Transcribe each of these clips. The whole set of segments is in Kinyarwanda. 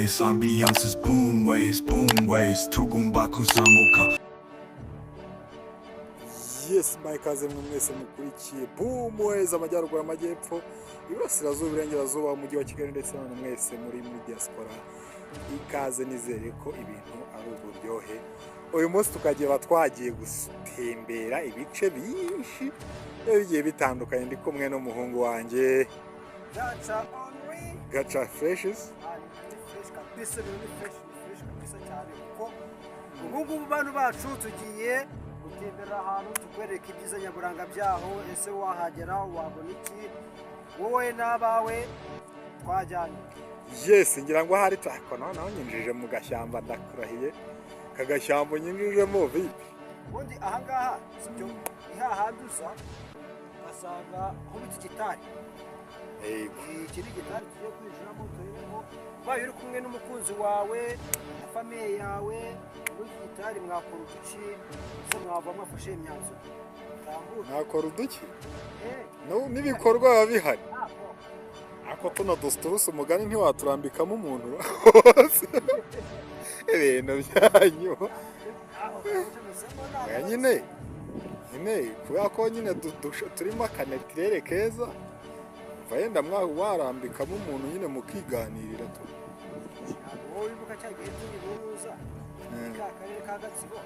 ways, ambiance is boom ways, tugumbaku zamuka. Yes, ikaze mwese mukurikiye Boom Ways amajyaruguru amajyepfo iburasirazuba iburengerazuba umujyi wa Kigali ndetse na mwese muri diaspora. Ikaze nizere ko ibintu ari uburyohe. Uyu munsi tukagiye twagiye gutembera ibice byinshi bigiye bitandukanye ndi kumwe n'umuhungu wanjye Gacha Freshes. Ubu bantu bacu tugiye gutembera ahantu tukwereka ibyiza nyaburanga byaho. Ese wahagera wabona iki wowe n'abawe twajyanye? Yes, ngira ngo hari tako naho nyinjije mu gashyamba ndakurahiye kagashyamba nyinjijemo vipi. Ubundi ahangaha sibyo ihahanduza asanga aho biti gitari. Iki ni gitari tugiye kwinjiramo turimo bayo uri kumwe n'umukunzi wawe na famiye yawe muri gitari mwakora uduki so mwava mwafashe imyanzuro mwakora uduki n'ibikorwa biba bihari. Ako tuno dusturusa umugani ntiwaturambikamo umuntu hose ibintu byanyu nyine kubera ko nyine turimo akanetirere keza wenda warambikamo umuntu nyine mukiganirira tu. wowe wibuka cyagiye turi buruza ka karere ka Gatsibo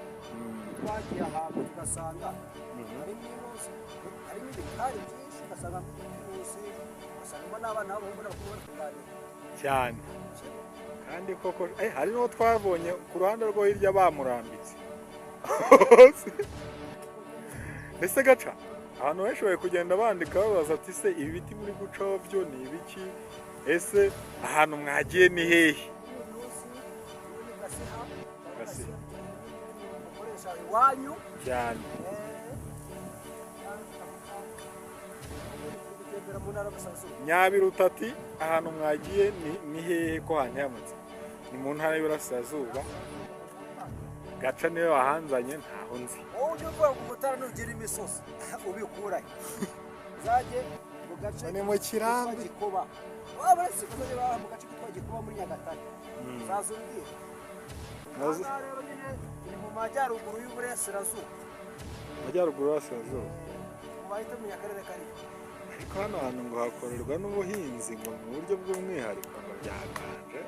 twagiye ahantu tugasanga harimo ibitari byinshi ugasanga usanga n'abana b'abahungu n'abakobwa kuganira cyane kandi koko hari n'uwo twabonye ku ruhande rwo hirya bamurambitse. Mbese Gaca abantu bashoboye kugenda bandika babaza ati se ibi biti muri gucaho byo ni ibiki, ese ahantu mwagiye ni hehe? iwanyu cyane Nyabiruta ati ahantu mwagiye ni hehe ko hantiyamutse? Ni mu ntara y'Iburasirazuba. Gaca niwe wahanzanye ntaho nzi. wowe ujye uvuga ngo umutara nugira imisozi ubikurahe uzajye mu gace ni mu Kirambi Gikoba. waba uretse kuba mu gace kitwa Gikoba muri Nyagatare uzaza umbwira. aha rero nyine ni mu majyaruguru y'Uburasirazuba. Amajyaruguru y'Iburasirazuba bahita mu akarere kariho. ariko hano hantu ngo hakorerwa n'ubuhinzi ngo mu buryo bw'umwihariko ngo byaganje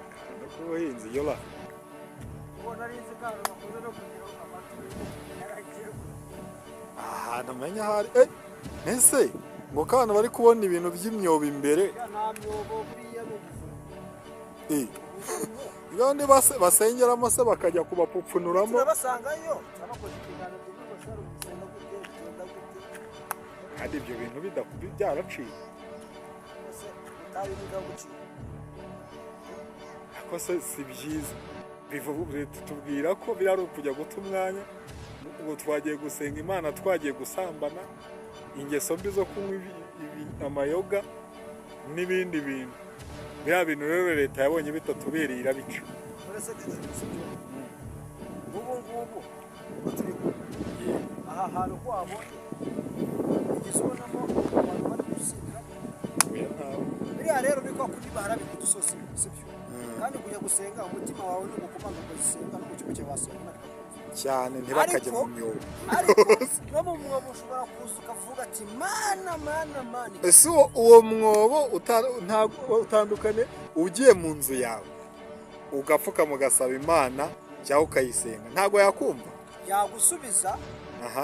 akantu k'ubuhinzi yoba ubona ari inzi kandi bakunze no kugira amatwi yaragiye ahantu umenya hari ese ngo kandi bari kubona ibintu by'imyobo imbere. nta myobo buriya n'ubuvuzi ibandi basengeramo se bakajya kubapupfunuramo. turabasangayo turabakoze ikiganiro by'ubashara gusenga gute bigenda gute kandi ibyo bintu byaraciye ese utabi biga gucika ako se si byiza tubwira ko biri ari ukujya guta umwanya ngo twagiye gusenga Imana twagiye gusambana ingeso mbi zo kunywa amayoga n'ibindi bintu. biriya bintu rero leta yabonye bitatubereye irabica. uretse ubu ngubu uko turi aha hantu ko wabonye igeze ubonamo abantu bari gusinzira biriya rero ni kwa kundi baharabika udusozi sibyo kandi kujya gusenga umutima wawe ni ugukomanga ugasenga no mu kigo cyawe wasenga cyane ntibakajya mu myobo. ariko no mu mwobo ushobora kuza ukavuga ati mana. ese uwo mwobo utandukane ugiye mu nzu yawe ugapfuka mugasaba Imana cyangwa ukayisenga ntabwo yakumva yagusubiza.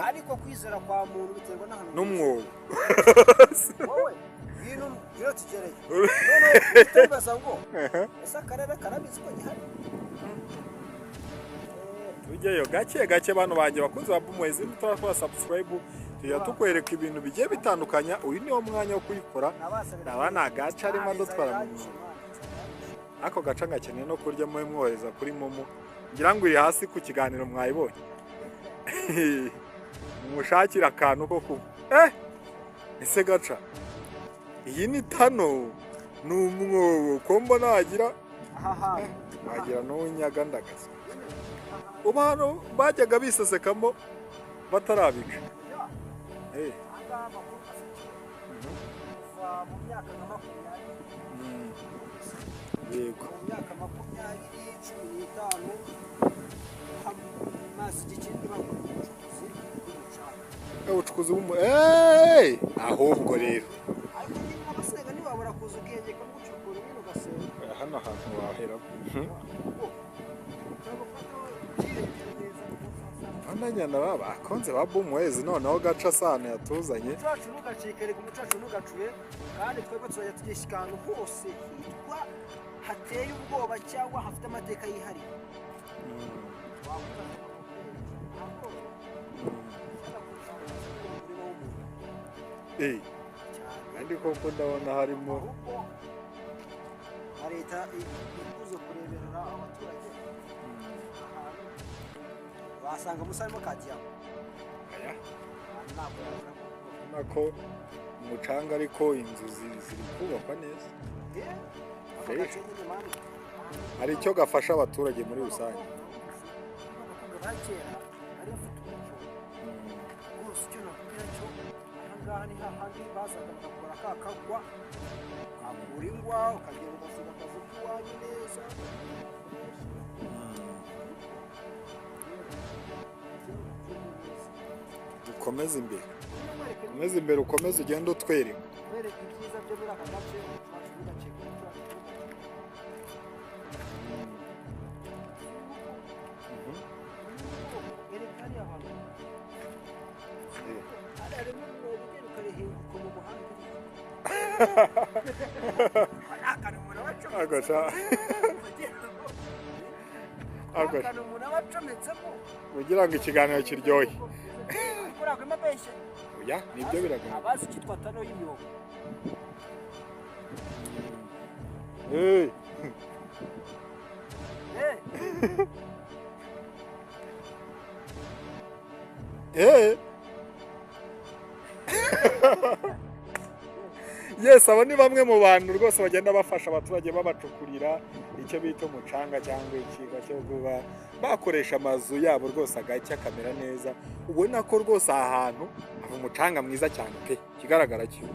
ariko kwizera kwa muntu biterwa n'ahantu n'umwobo. wowe ngwino tugereye noneho utembaza ngo ese akarere karabizi ko gihari. tujyeyo gake bantu banjye bakunze ba Boom Ways turakora subscribe tujya tukwereka ibintu bigiye bitandukanya. uyu niwo mwanya wo kuyikora nabana Gaca arimo adutwara mu mwobo. ako Gaca ngakeneye no kurya muwe mwohereza kuri Momo ngira ngo iri hasi ku kiganiro mwayibonye. mumushakira akantu ko kunywa. ese Gaca iyi ni tano ni umwobo ko mbona wagira n'uw'inyaga ndagaza. ubu hano bajyaga bisesekamo batarabika. mu myaka nka 20 imyaka 20, 15 hamaze ikindi bakora ubucukuzi bw'umucanga. ubucukuzi ahubwo rero ariko niba abasenga ntibabura kuza ukegeka gucukura ibintu ugasenga hano hantu wahera Ananyana baba akonze ba Boomways noneho gaca sana yatuzanye umucacu ntugacike reka umucacu ntugacuye kandi twebwe tuzajya tugishyika ahantu hose hitwa hateye ubwoba cyangwa hafite amateka yihariye kandi koko ndabona harimo na leta ikuze kureberera abaturage ahantu wasanga musarimo kajyamo nako umucanga ariko inzu ziri kubakwa neza hari icyo gafasha abaturage muri rusange ahangaha ni hahandi bazaga bagakora ka kagwa kagura ingwa ukagenda ugasiga akazi k'iwanyu neza dukomeze imbere ukomeze ugende utwereka wereka ibyiza byo muri aka gace twacu tugacika ereka hariya hantu harimo umwobo ugenda ukarihinguka mu muhanda akantu umuntu aba acometsemo kugira ngo ikiganiro kiryohe kuragwemo benshi oya nibyo biragaragara abazi icyitwa tano y'imyobo yes abo ni bamwe mu bantu rwose bagenda bafasha abaturage babacukurira icyo bita umucanga cyangwa ikigo cyo kuba bakoresha amazu yabo rwose agacya akamera neza ubona ko rwose aha hantu hari umucanga mwiza cyane pe kigaragara cyo